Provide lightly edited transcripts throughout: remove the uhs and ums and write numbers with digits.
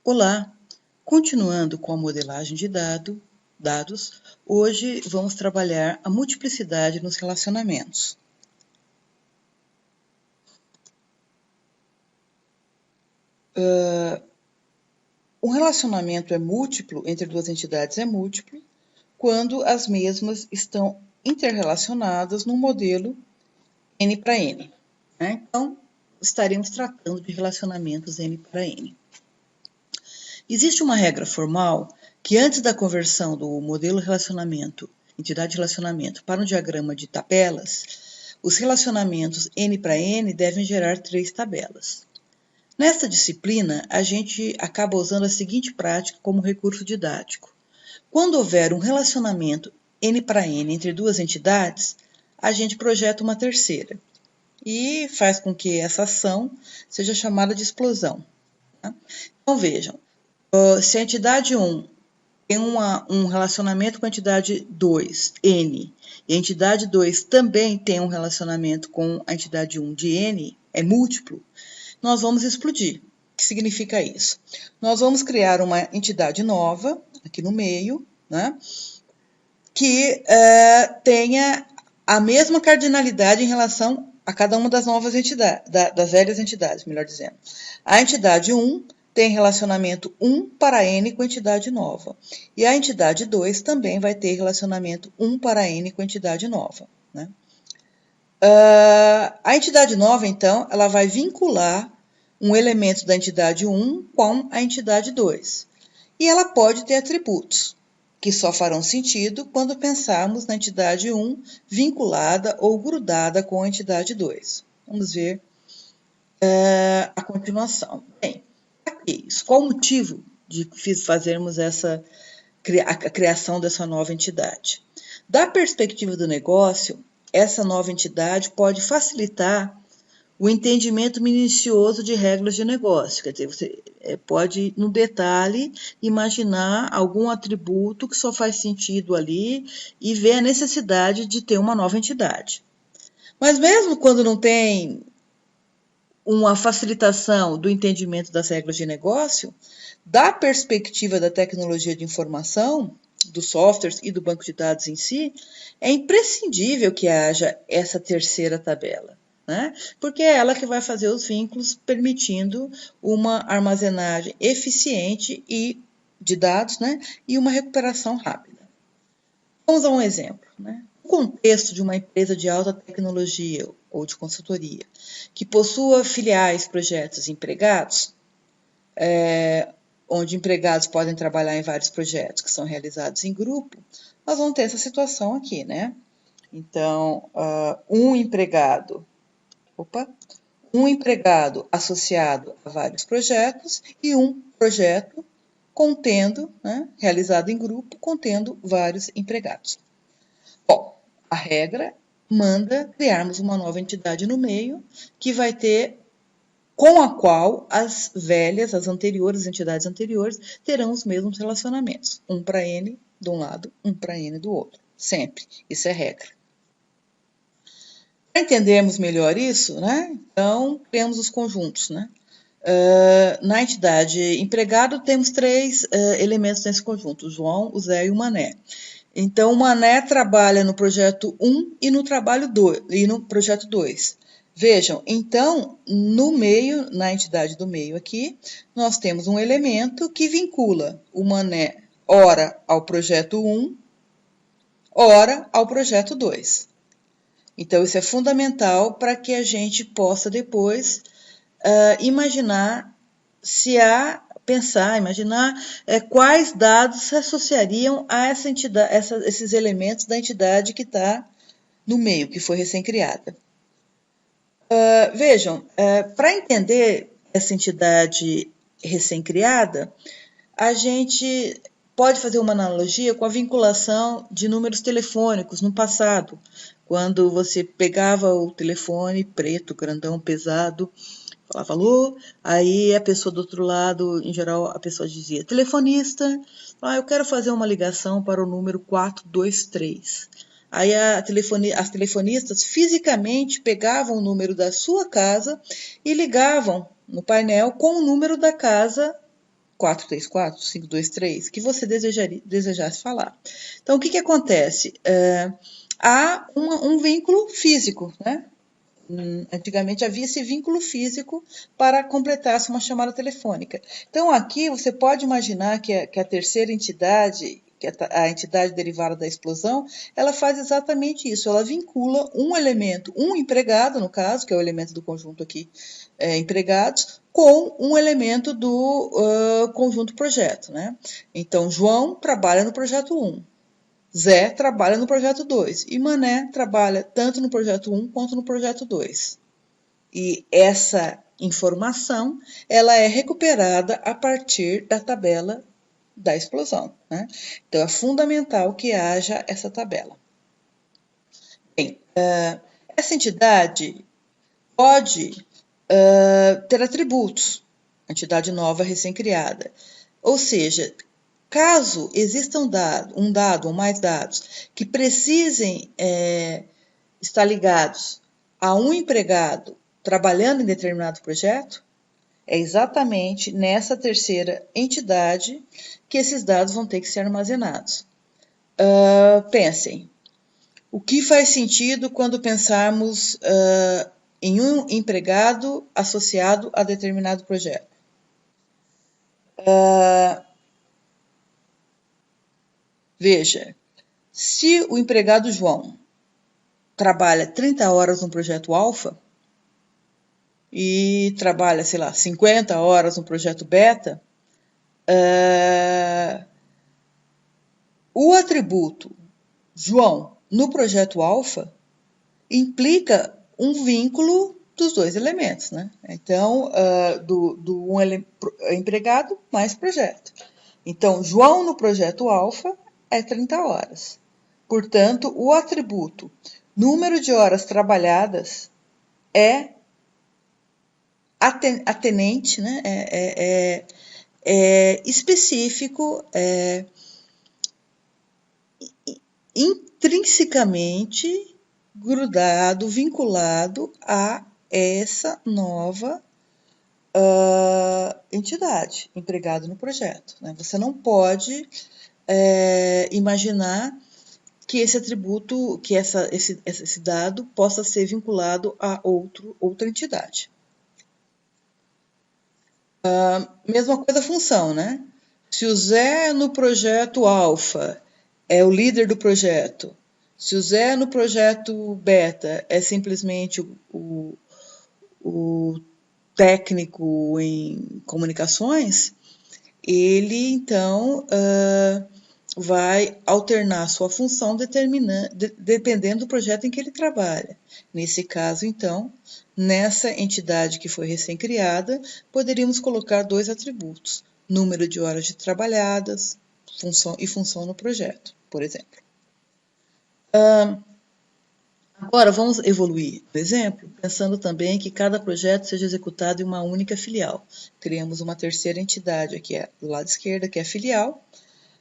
Olá! Continuando com a modelagem de dados, hoje vamos trabalhar a multiplicidade nos relacionamentos. Um relacionamento é múltiplo, entre duas entidades é múltiplo, quando as mesmas estão interrelacionadas no modelo N para N. Né? Então, estaremos tratando de relacionamentos N para N. Existe uma regra formal que antes da conversão do modelo entidade-relacionamento, para um diagrama de tabelas, os relacionamentos N para N devem gerar 3 tabelas. Nesta disciplina, a gente acaba usando a seguinte prática como recurso didático. Quando houver um relacionamento N para N entre duas entidades, a gente projeta uma terceira e faz com que essa ação seja chamada de explosão. Tá? Então, vejam, se a entidade 1 tem um relacionamento com a entidade 2, N, e a entidade 2 também tem um relacionamento com a entidade 1 de N, é múltiplo, nós vamos explodir. O que significa isso? Nós vamos criar uma entidade nova, aqui no meio, né, que tenha a mesma cardinalidade em relação a cada uma das novas entidades, das velhas entidades, melhor dizendo. A entidade 1 tem relacionamento 1 para N com a entidade nova. E a entidade 2 também vai ter relacionamento 1 para N com a entidade nova. Né? A entidade nova, então, ela vai vincular um elemento da entidade 1 com a entidade 2. E ela pode ter atributos, que só farão sentido quando pensarmos na entidade 1 vinculada ou grudada com a entidade 2. Vamos ver a continuação. Bem, qual o motivo de fazermos a criação dessa nova entidade? Da perspectiva do negócio, essa nova entidade pode facilitar o entendimento minucioso de regras de negócio. Quer dizer, você pode, no detalhe, imaginar algum atributo que só faz sentido ali e ver a necessidade de ter uma nova entidade. Mas mesmo quando não tem uma facilitação do entendimento das regras de negócio, da perspectiva da tecnologia de informação, dos softwares e do banco de dados em si, é imprescindível que haja essa terceira tabela, né? Porque é ela que vai fazer os vínculos, permitindo uma armazenagem eficiente de dados, né? E uma recuperação rápida. Vamos a um exemplo, né? No contexto de uma empresa de alta tecnologia ou de consultoria, que possua filiais, projetos e empregados, onde empregados podem trabalhar em vários projetos que são realizados em grupo, nós vamos ter essa situação aqui, né? Então, um empregado associado a vários projetos e um projeto contendo, né, realizado em grupo, contendo vários empregados. Bom, a regra manda criarmos uma nova entidade no meio, que vai ter, com a qual as entidades anteriores, terão os mesmos relacionamentos. Um para N de um lado, um para N do outro. Sempre. Isso é regra. Para entendermos melhor isso, né, então, criamos os conjuntos, né? Na entidade empregado, temos 3 elementos nesse conjunto, o João, o Zé e o Mané. Então, o Mané trabalha no projeto 1 e no projeto 2. Vejam, então, no meio, na entidade do meio aqui, nós temos um elemento que vincula o Mané, ora ao projeto 1, ora ao projeto 2. Então, isso é fundamental para que a gente possa depois imaginar quais dados se associariam a esses elementos da entidade que está no meio, que foi recém-criada. Vejam, para entender essa entidade recém-criada, a gente pode fazer uma analogia com a vinculação de números telefônicos no passado, quando você pegava o telefone preto, grandão, pesado, falava alô, aí a pessoa do outro lado, em geral, a pessoa dizia telefonista, eu quero fazer uma ligação para o número 423. Aí as telefonistas fisicamente pegavam o número da sua casa e ligavam no painel com o número da casa 434, 523, que você desejasse falar. Então, o que acontece? Há um vínculo físico, né? Antigamente havia esse vínculo físico para completar-se uma chamada telefônica. Então, aqui você pode imaginar que a terceira entidade, que a entidade derivada da explosão, ela faz exatamente isso. Ela vincula um elemento, um empregado, no caso, que é o elemento do conjunto aqui, empregados, com um elemento do conjunto projeto, né? Então, João trabalha no projeto 1. Zé trabalha no projeto 2 e Mané trabalha tanto no projeto 1 quanto no projeto 2. E essa informação ela é recuperada a partir da tabela da explosão, né? Então, é fundamental que haja essa tabela. Bem, essa entidade pode ter atributos, entidade nova recém-criada. Ou seja, caso exista um dado ou mais dados que precisem estar ligados a um empregado trabalhando em determinado projeto, é exatamente nessa terceira entidade que esses dados vão ter que ser armazenados. Pensem, o que faz sentido quando pensarmos em um empregado associado a determinado projeto? Veja, se o empregado João trabalha 30 horas no projeto alfa e trabalha, sei lá, 50 horas no projeto beta, o atributo João no projeto alfa implica um vínculo dos dois elementos, né? Então, do empregado mais projeto. Então, João no projeto alfa é 30 horas. Portanto, o atributo número de horas trabalhadas é atenente, né? Específico, intrinsecamente grudado, vinculado a essa nova entidade, empregado no projeto, né? Você não pode imaginar que esse atributo, que esse dado possa ser vinculado a outra entidade. Mesma coisa a função, né? Se o Zé no projeto alfa é o líder do projeto, se o Zé no projeto beta é simplesmente o técnico em comunicações, ele então vai alternar sua função dependendo do projeto em que ele trabalha. Nesse caso, então, nessa entidade que foi recém-criada, poderíamos colocar dois atributos: número de horas trabalhadas e função no projeto, por exemplo. Agora, vamos evoluir o exemplo, pensando também que cada projeto seja executado em uma única filial. Criamos uma terceira entidade aqui do lado esquerdo, que é a filial.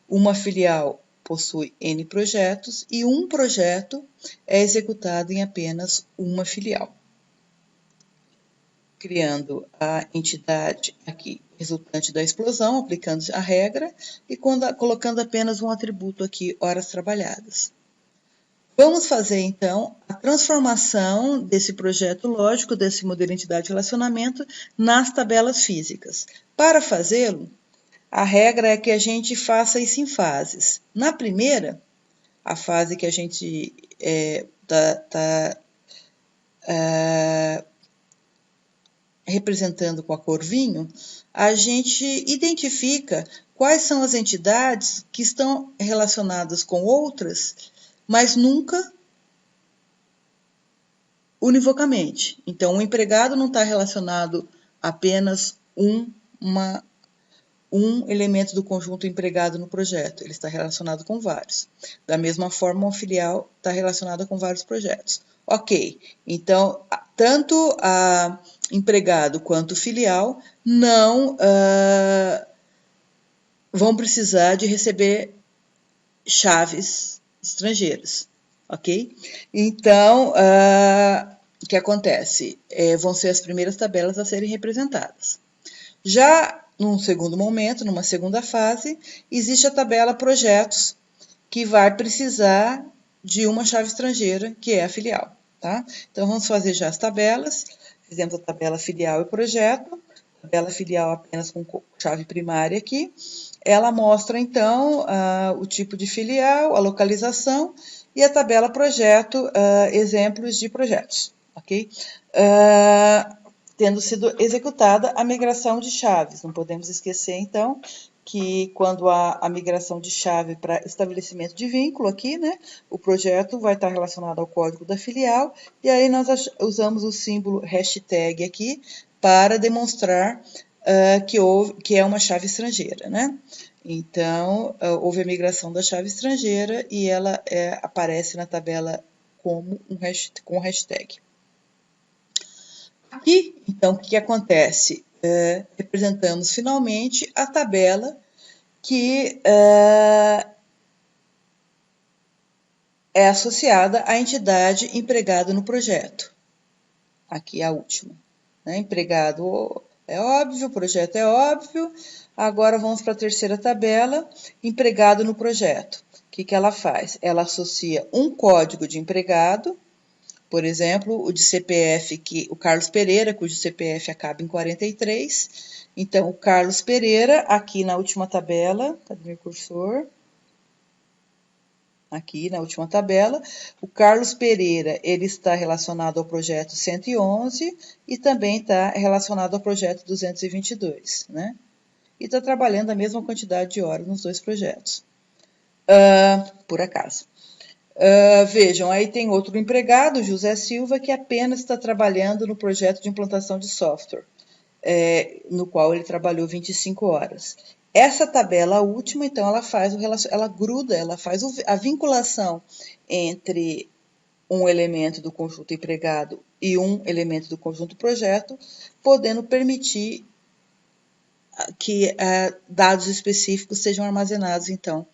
Uma filial possui N projetos e um projeto é executado em apenas uma filial. Criando a entidade aqui resultante da explosão, aplicando a regra e colocando apenas um atributo aqui, horas trabalhadas. Vamos fazer, então, a transformação desse projeto lógico, desse modelo entidade-relacionamento, nas tabelas físicas. Para fazê-lo, a regra é que a gente faça isso em fases. Na primeira, a fase que a gente está representando com a cor vinho, a gente identifica quais são as entidades que estão relacionadas com outras, mas nunca univocamente. Então, o empregado não está relacionado a apenas um elemento do conjunto empregado no projeto, ele está relacionado com vários. Da mesma forma, uma filial está relacionada com vários projetos. Ok, então, tanto a empregado quanto filial não vão precisar de receber chaves estrangeiras, ok? Então, o que acontece? Vão ser as primeiras tabelas a serem representadas. Já num segundo momento, numa segunda fase, existe a tabela projetos, que vai precisar de uma chave estrangeira, que é a filial, tá? Então, vamos fazer já as tabelas. Fizemos a tabela filial e projeto. Tabela filial apenas com chave primária aqui. Ela mostra, então, o tipo de filial, a localização e a tabela projeto, exemplos de projetos, ok? Tendo sido executada a migração de chaves. Não podemos esquecer, então, que quando há a migração de chave para estabelecimento de vínculo aqui, né, o projeto vai estar relacionado ao código da filial, e aí nós usamos o símbolo hashtag aqui para demonstrar que é uma chave estrangeira, né? Então, houve a migração da chave estrangeira e ela aparece na tabela como com hashtag. Aqui, então, o que acontece? Representamos finalmente a tabela que é associada à entidade empregada no projeto. Aqui a última. Né? Empregado é óbvio, projeto é óbvio. Agora vamos para a terceira tabela, empregado no projeto. O que ela faz? Ela associa um código de empregado, por exemplo, o de CPF, o Carlos Pereira, cujo CPF acaba em 43. Então, o Carlos Pereira, aqui na última tabela, cadê meu cursor? Aqui na última tabela, o Carlos Pereira, ele está relacionado ao projeto 111 e também está relacionado ao projeto 222, né? E está trabalhando a mesma quantidade de horas nos dois projetos, por acaso. Vejam, aí tem outro empregado, José Silva, que apenas está trabalhando no projeto de implantação de software, no qual ele trabalhou 25 horas. Essa tabela última, então, ela gruda, ela faz a vinculação entre um elemento do conjunto empregado e um elemento do conjunto projeto, podendo permitir que dados específicos sejam armazenados, então,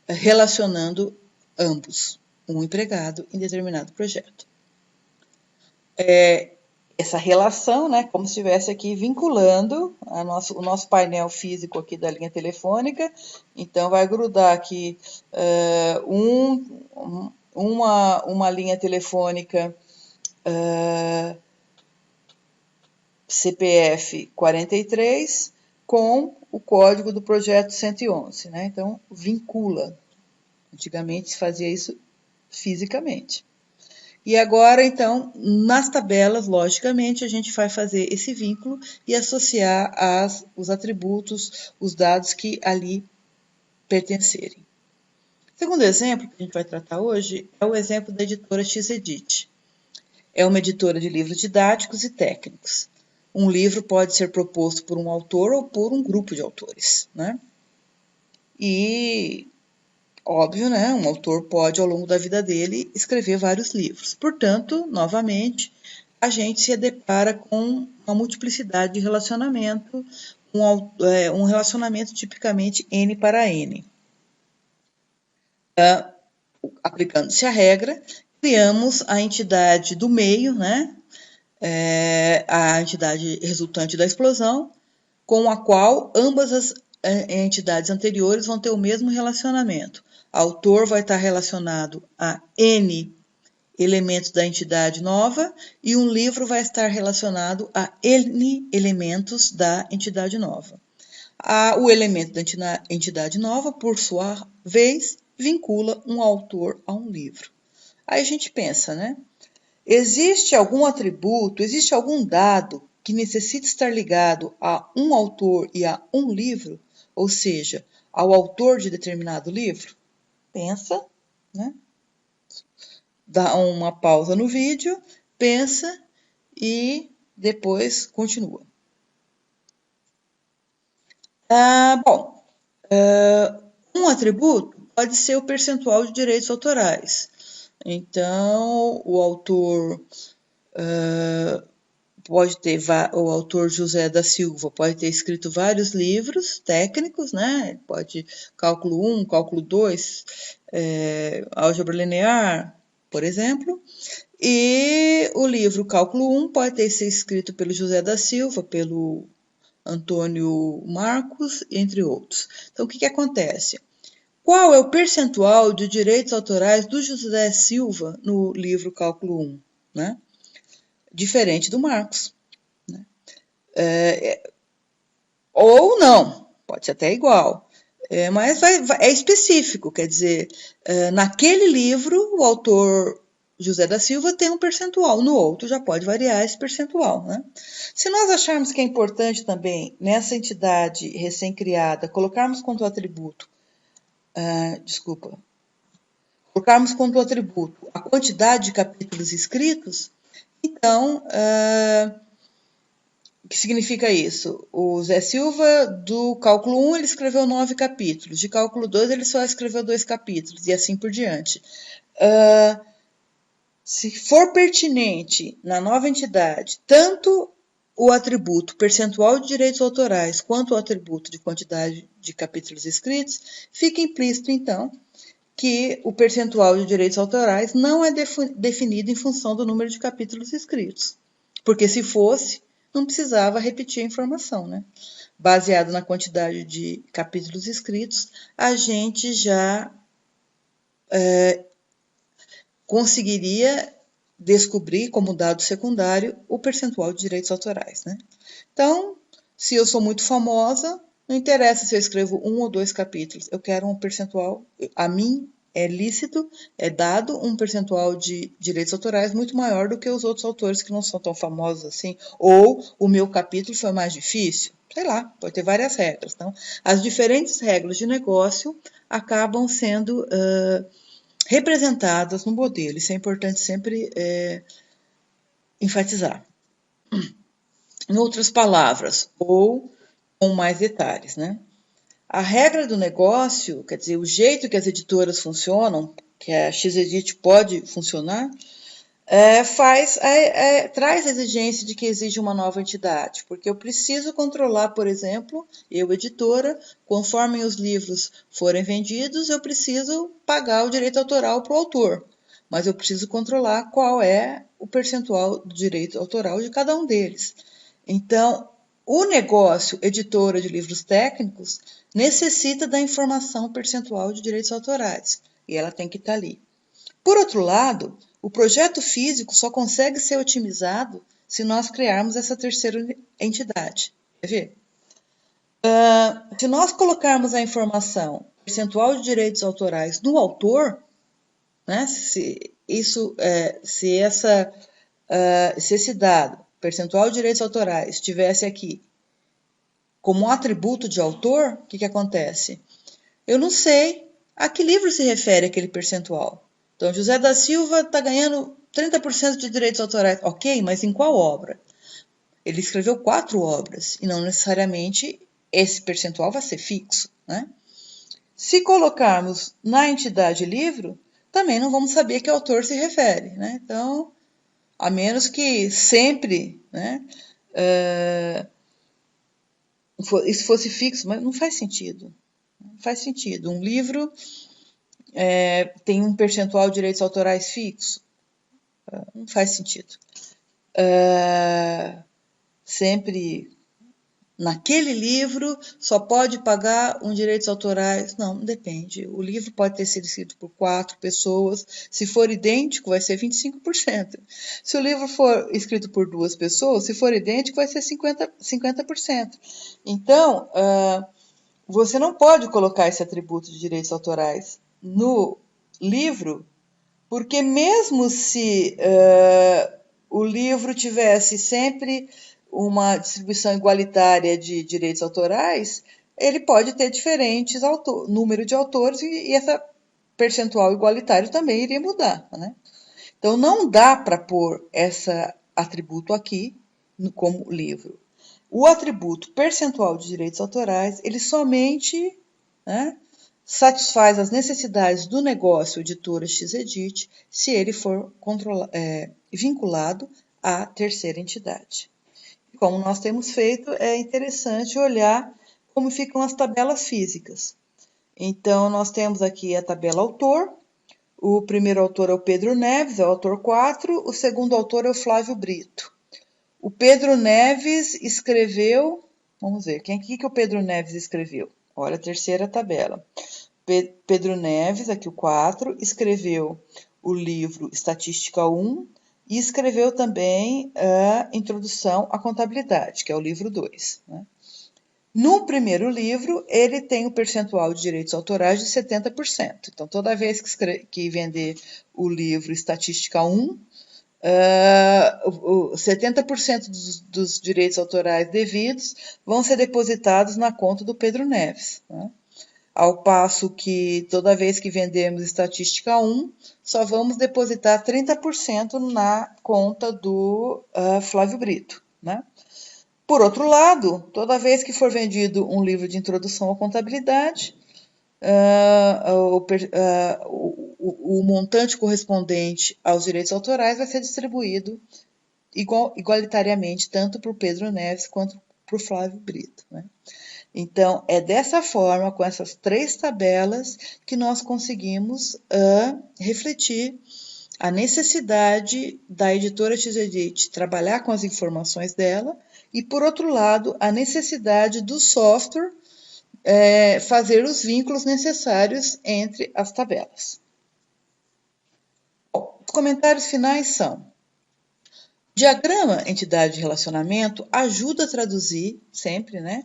relacionando ambos, um empregado em determinado projeto. Essa relação, né, como se estivesse aqui vinculando o nosso painel físico aqui da linha telefônica. Então, vai grudar aqui uma linha telefônica CPF 43 com o código do projeto 111, né? Então, vincula. Antigamente se fazia isso fisicamente. E agora, então, nas tabelas, logicamente, a gente vai fazer esse vínculo e associar os atributos, os dados que ali pertencerem. O segundo exemplo que a gente vai tratar hoje é o exemplo da editora Xedit. É uma editora de livros didáticos e técnicos. Um livro pode ser proposto por um autor ou por um grupo de autores, né? E óbvio, né? Um autor pode, ao longo da vida dele, escrever vários livros. Portanto, novamente, a gente se depara com uma multiplicidade de relacionamento, um relacionamento tipicamente N para N. Aplicando-se a regra, criamos a entidade do meio, né? A entidade resultante da explosão, com a qual ambas as entidades anteriores vão ter o mesmo relacionamento. O autor vai estar relacionado a N elementos da entidade nova e um livro vai estar relacionado a N elementos da entidade nova. O elemento da entidade nova, por sua vez, vincula um autor a um livro. Aí a gente pensa, né? Existe algum atributo, existe algum dado que necessita estar ligado a um autor e a um livro? Ou seja, ao autor de determinado livro? Pensa, né? Dá uma pausa no vídeo, pensa e depois continua. Um atributo pode ser o percentual de direitos autorais. Então, o autor o autor José da Silva pode ter escrito vários livros técnicos, né? Pode cálculo 1, cálculo 2, álgebra linear, por exemplo. E o livro Cálculo 1 pode ter sido escrito pelo José da Silva, pelo Antônio Marcos, entre outros. Então, o que acontece? Qual é o percentual de direitos autorais do José Silva no livro Cálculo 1? Né? Diferente do Marcos. Né? Ou não, pode ser até igual. Mas é específico, quer dizer, naquele livro o autor José da Silva tem um percentual, no outro já pode variar esse percentual. Né? Se nós acharmos que é importante também, nessa entidade recém-criada, colocarmos quanto atributo, colocarmos quanto atributo a quantidade de capítulos escritos, então, o que significa isso? O Zé Silva, do cálculo 1, ele escreveu 9 capítulos. De cálculo 2, ele só escreveu 2 capítulos, e assim por diante. Se for pertinente na nova entidade, tanto o atributo percentual de direitos autorais quanto o atributo de quantidade de capítulos escritos, fica implícito, então, que o percentual de direitos autorais não é definido em função do número de capítulos escritos. Porque se fosse, não precisava repetir a informação, né? Baseado na quantidade de capítulos escritos, a gente já conseguiria descobrir como dado secundário o percentual de direitos autorais, né? Então, se eu sou muito famosa, não interessa se eu escrevo 1 ou 2 capítulos, eu quero um percentual, a mim é lícito, é dado um percentual de direitos autorais muito maior do que os outros autores que não são tão famosos assim, ou o meu capítulo foi mais difícil, sei lá, pode ter várias regras. Então, as diferentes regras de negócio acabam sendo representadas no modelo, isso é importante sempre enfatizar. Em outras palavras, ou com mais detalhes, né? A regra do negócio, quer dizer, o jeito que as editoras funcionam, que a X-Edit pode funcionar, traz a exigência de que exige uma nova entidade, porque eu preciso controlar, por exemplo, eu, editora, conforme os livros forem vendidos, eu preciso pagar o direito autoral para o autor, mas eu preciso controlar qual é o percentual do direito autoral de cada um deles. Então, o negócio editora de livros técnicos necessita da informação percentual de direitos autorais, e ela tem que estar ali. Por outro lado, o projeto físico só consegue ser otimizado se nós criarmos essa terceira entidade. Quer ver? Se nós colocarmos a informação percentual de direitos autorais no autor, né, se esse dado, percentual de direitos autorais, estivesse aqui como um atributo de autor, o que acontece? Eu não sei a que livro se refere aquele percentual. Então, José da Silva está ganhando 30% de direitos autorais. Ok, mas em qual obra? Ele escreveu 4 obras e não necessariamente esse percentual vai ser fixo, né? Se colocarmos na entidade livro, também não vamos saber a que autor se refere, né? Então, a menos que sempre, né, isso fosse fixo, mas não faz sentido. Não faz sentido. Um livro tem um percentual de direitos autorais fixo? Não faz sentido. Sempre naquele livro só pode pagar um direitos autorais? Não, depende. O livro pode ter sido escrito por 4 pessoas. Se for idêntico, vai ser 25%. Se o livro for escrito por 2 pessoas, se for idêntico, vai ser 50%. Então, você não pode colocar esse atributo de direitos autorais no livro, porque mesmo se o livro tivesse sempre uma distribuição igualitária de direitos autorais, ele pode ter diferentes número de autores e essa percentual igualitário também iria mudar, né? Então, não dá para pôr esse atributo aqui como livro. O atributo percentual de direitos autorais, ele somente, né, satisfaz as necessidades do negócio editora X-Edit se ele for vinculado à terceira entidade. Como nós temos feito, é interessante olhar como ficam as tabelas físicas. Então, nós temos aqui a tabela autor. O primeiro autor é o Pedro Neves, é o autor 4. O segundo autor é o Flávio Brito. O Pedro Neves escreveu Vamos ver, que o Pedro Neves escreveu? Olha a terceira tabela. Pedro Neves, aqui o 4, escreveu o livro Estatística 1 e escreveu também a Introdução à Contabilidade, que é o livro 2. Né? No primeiro livro, ele tem o percentual de direitos autorais de 70%. Então, toda vez que vender o livro Estatística 1, 70% dos direitos autorais devidos vão ser depositados na conta do Pedro Neves. Né? Ao passo que toda vez que vendermos Estatística 1, só vamos depositar 30% na conta do Flávio Brito. Né? Por outro lado, toda vez que for vendido um livro de introdução à contabilidade, o montante correspondente aos direitos autorais vai ser distribuído igualitariamente tanto para o Pedro Neves quanto para o Flávio Brito. Né? Então, é dessa forma, com essas 3 tabelas, que nós conseguimos refletir a necessidade da editora TZedit trabalhar com as informações dela e, por outro lado, a necessidade do software fazer os vínculos necessários entre as tabelas. Bom, os comentários finais são: diagrama entidade e relacionamento ajuda a traduzir sempre, né,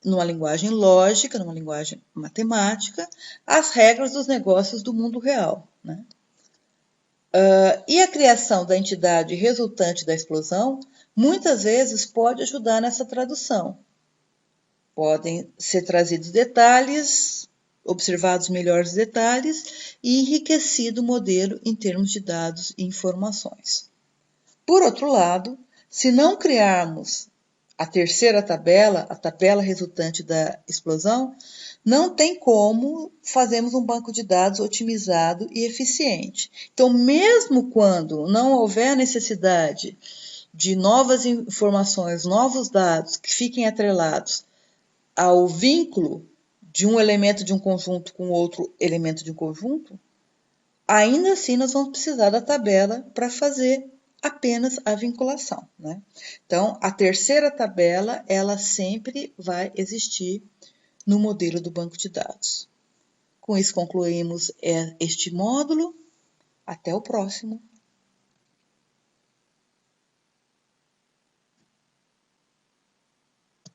numa linguagem lógica, numa linguagem matemática, as regras dos negócios do mundo real. Né? E a criação da entidade resultante da explosão, muitas vezes pode ajudar nessa tradução. Podem ser trazidos detalhes, observados melhores detalhes e enriquecido o modelo em termos de dados e informações. Por outro lado, se não criarmos a terceira tabela, a tabela resultante da explosão, não tem como fazermos um banco de dados otimizado e eficiente. Então, mesmo quando não houver necessidade de novas informações, novos dados que fiquem atrelados ao vínculo de um elemento de um conjunto com outro elemento de um conjunto, ainda assim nós vamos precisar da tabela para fazer apenas a vinculação. Né? Então, a terceira tabela, ela sempre vai existir no modelo do banco de dados. Com isso, concluímos este módulo. Até o próximo.